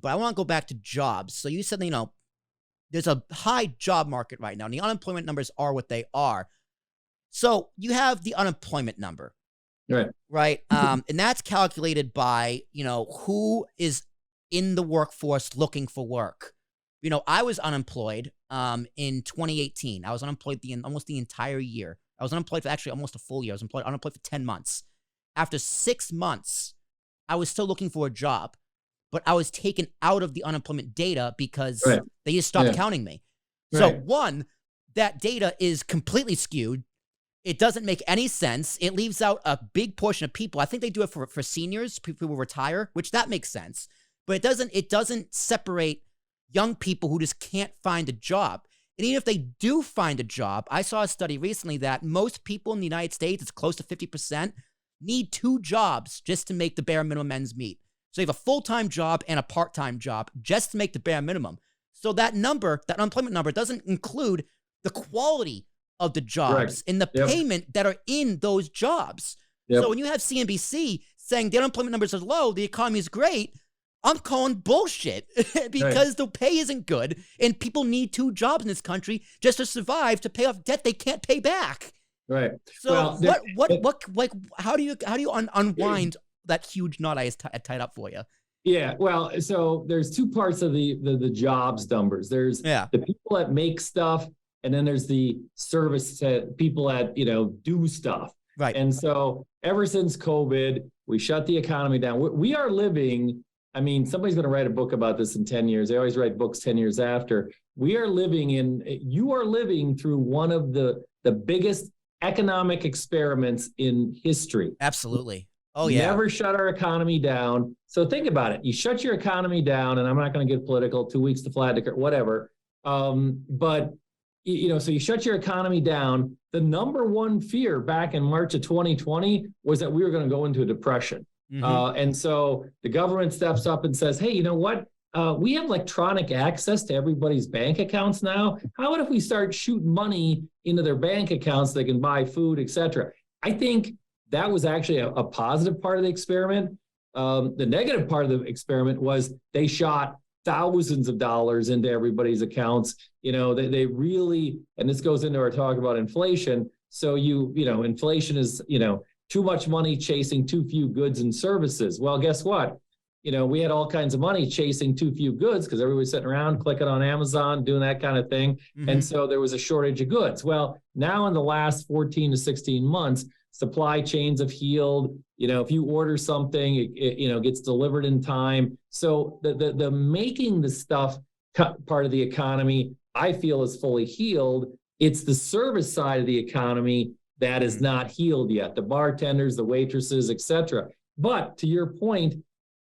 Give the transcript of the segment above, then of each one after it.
But I want to go back to jobs. So you said, there's a high job market right now, and the unemployment numbers are what they are. So you have the unemployment number, right? And that's calculated by, who is in the workforce looking for work. I was unemployed in 2018. I was unemployed almost the entire year. I was unemployed for actually almost a full year. I was unemployed for 10 months. After 6 months, I was still looking for a job, but I was taken out of the unemployment data because they just stopped counting me. So one, that data is completely skewed. It doesn't make any sense. It leaves out a big portion of people. I think they do it for seniors, people who retire, which that makes sense. But it doesn't separate young people who just can't find a job. And even if they do find a job, I saw a study recently that most people in the United States, it's close to 50%, need 2 jobs just to make the bare minimum ends meet. So you have a full-time job and a part-time job just to make the bare minimum. So that number, that unemployment number, doesn't include the quality of the jobs and the payment that are in those jobs. So when you have CNBC saying the unemployment numbers are low, the economy is great, I'm calling bullshit because the pay isn't good and people need 2 jobs in this country just to survive, to pay off debt they can't pay back. Right. So how do you unwind that huge knot I tied up for you? Yeah. Well, so there's 2 parts of the jobs numbers. There's the people that make stuff, and then there's the service people that, do stuff. Right. And so ever since COVID, we shut the economy down. We are living, somebody's going to write a book about this in 10 years. They always write books 10 years after. You are living through one of the biggest economic experiments in history. Absolutely. Oh, yeah. Never shut our economy down. So think about it. You shut your economy down, and I'm not going to get political, 2 weeks to flatten the curve, whatever. But, so you shut your economy down. The number one fear back in March of 2020 was that we were going to go into a depression. And so the government steps up and says, hey, you know what? We have electronic access to everybody's bank accounts now. How about if we start shooting money into their bank accounts so they can buy food, et cetera? I think that was actually a positive part of the experiment. The negative part of the experiment was they shot thousands of dollars into everybody's accounts. They really, and this goes into our talk about inflation. So inflation is, too much money chasing too few goods and services. Well, guess what? We had all kinds of money chasing too few goods because everybody's sitting around clicking on Amazon, doing that kind of thing. And so there was a shortage of goods. Well, now in the last 14 to 16 months, supply chains have healed. If you order something, it gets delivered in time. So the making the stuff part of the economy, I feel, is fully healed. It's the service side of the economy that is not healed yet. The bartenders, the waitresses, et cetera. But to your point,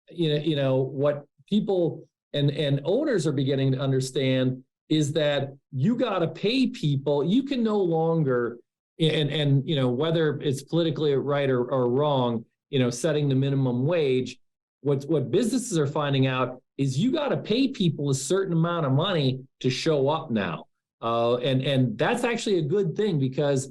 what people and owners are beginning to understand is that you got to pay people. You can no longer, and whether it's politically right or wrong, setting the minimum wage. What businesses are finding out is you got to pay people a certain amount of money to show up now, and that's actually a good thing because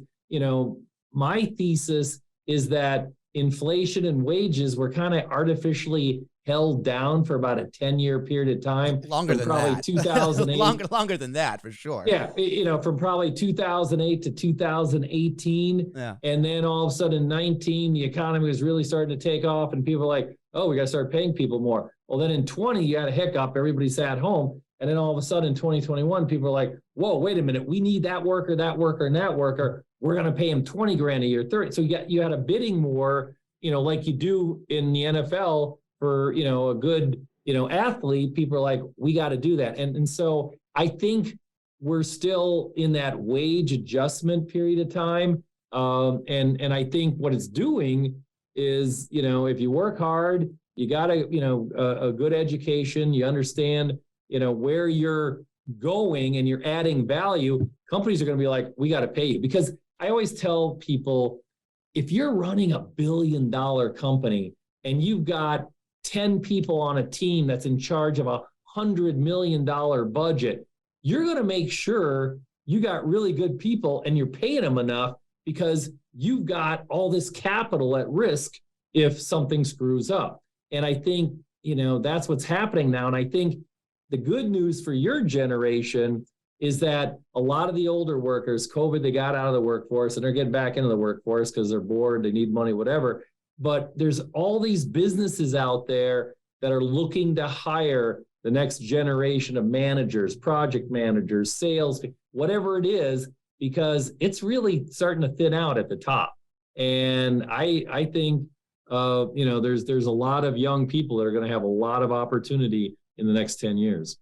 my thesis is that inflation and wages were kind of artificially held down for about a 10-year period of time. Longer than probably that. 2008. longer than that, for sure. Yeah, from probably 2008 to 2018. Yeah. And then all of a sudden in 19, the economy was really starting to take off and people were like, oh, we got to start paying people more. Well, then in 20, you had a hiccup. Everybody sat home. And then all of a sudden in 2021, people are like, whoa, wait a minute. We need that worker, and that worker. We're going to pay him 20 grand a year, 30. So you had a bidding war, like you do in the NFL for, a good, athlete. People are like, we got to do that. And so I think we're still in that wage adjustment period of time. And I think what it's doing is, if you work hard, you got a good education, you understand, where you're going and you're adding value, companies are going to be like, we got to pay you. Because I always tell people, if you're running $1 billion company and you've got 10 people on a team that's in charge of $100 million budget, you're going to make sure you got really good people and you're paying them enough because you've got all this capital at risk if something screws up. And I think, that's what's happening now. And I think the good news for your generation is that a lot of the older workers, COVID, they got out of the workforce and they're getting back into the workforce because they're bored, they need money, whatever. But there's all these businesses out there that are looking to hire the next generation of managers, project managers, sales, whatever it is, because it's really starting to thin out at the top. And I think, there's a lot of young people that are going to have a lot of opportunity in the next 10 years.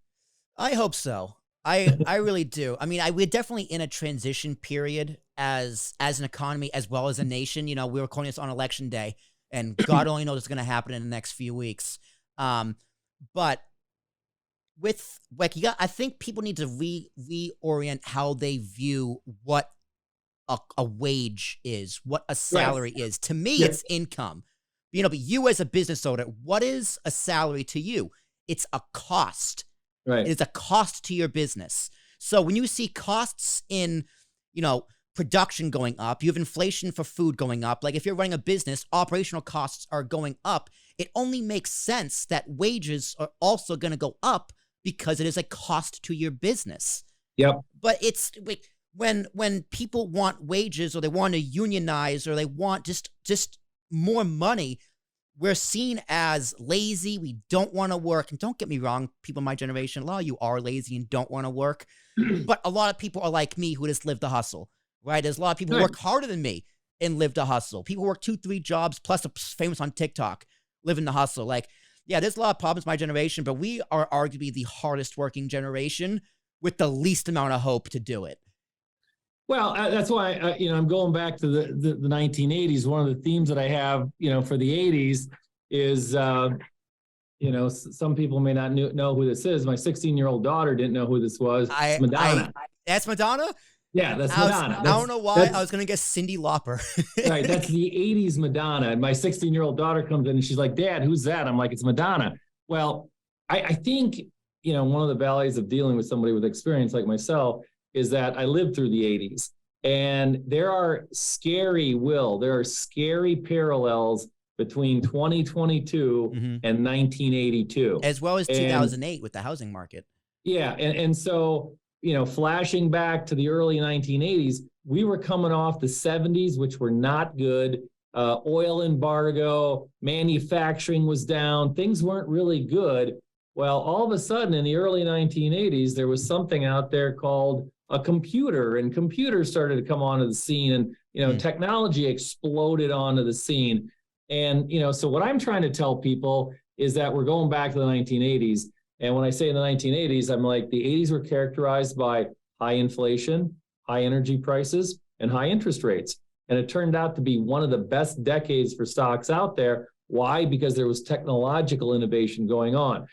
I hope so. I really do. I mean, we're definitely in a transition period as an economy as well as a nation. We were recording this on election day, and God only knows what's going to happen in the next few weeks. But with I think people need to reorient how they view what a wage is, what a salary is. To me, it's income. But you as a business owner, what is a salary to you? It's a cost. Right. It's a cost to your business. So when you see costs in, production going up, you have inflation for food going up. Like if you're running a business, operational costs are going up. It only makes sense that wages are also going to go up because it is a cost to your business. Yep. But it's when people want wages or they want to unionize or they want just more money, we're seen as lazy. We don't want to work. And don't get me wrong, people in my generation, a lot of you are lazy and don't want to work. But a lot of people are like me who just live to hustle, right? There's a lot of people who work harder than me and live to hustle. People who work 2-3 jobs plus are famous on TikTok, live in the hustle. Like, yeah, there's a lot of problems in my generation, but we are arguably the hardest working generation with the least amount of hope to do it. Well, that's why, I'm going back to the 1980s. One of the themes that I have, for the 80s is, some people may not know who this is. My 16-year-old daughter didn't know who this was. Madonna. That's Madonna? Yeah, that's Madonna. I don't know why. I was going to guess Cyndi Lauper. Right. That's the 80s Madonna. And my 16-year-old daughter comes in and she's like, Dad, who's that? I'm like, it's Madonna. Well, I think, one of the values of dealing with somebody with experience like myself is that I lived through the 80s, and there are scary parallels between 2022 and 1982. As well as 2008 with the housing market. Yeah. And so, flashing back to the early 1980s, we were coming off the 70s, which were not good. Oil embargo, manufacturing was down. Things weren't really good. Well, all of a sudden in the early 1980s, there was something out there called a computer, and computers started to come onto the scene, and technology exploded onto the scene. And so what I'm trying to tell people is that we're going back to the 1980s. And when I say the 1980s, I'm like, the 80s were characterized by high inflation, high energy prices, and high interest rates. And it turned out to be one of the best decades for stocks out there. Why? Because there was technological innovation going on.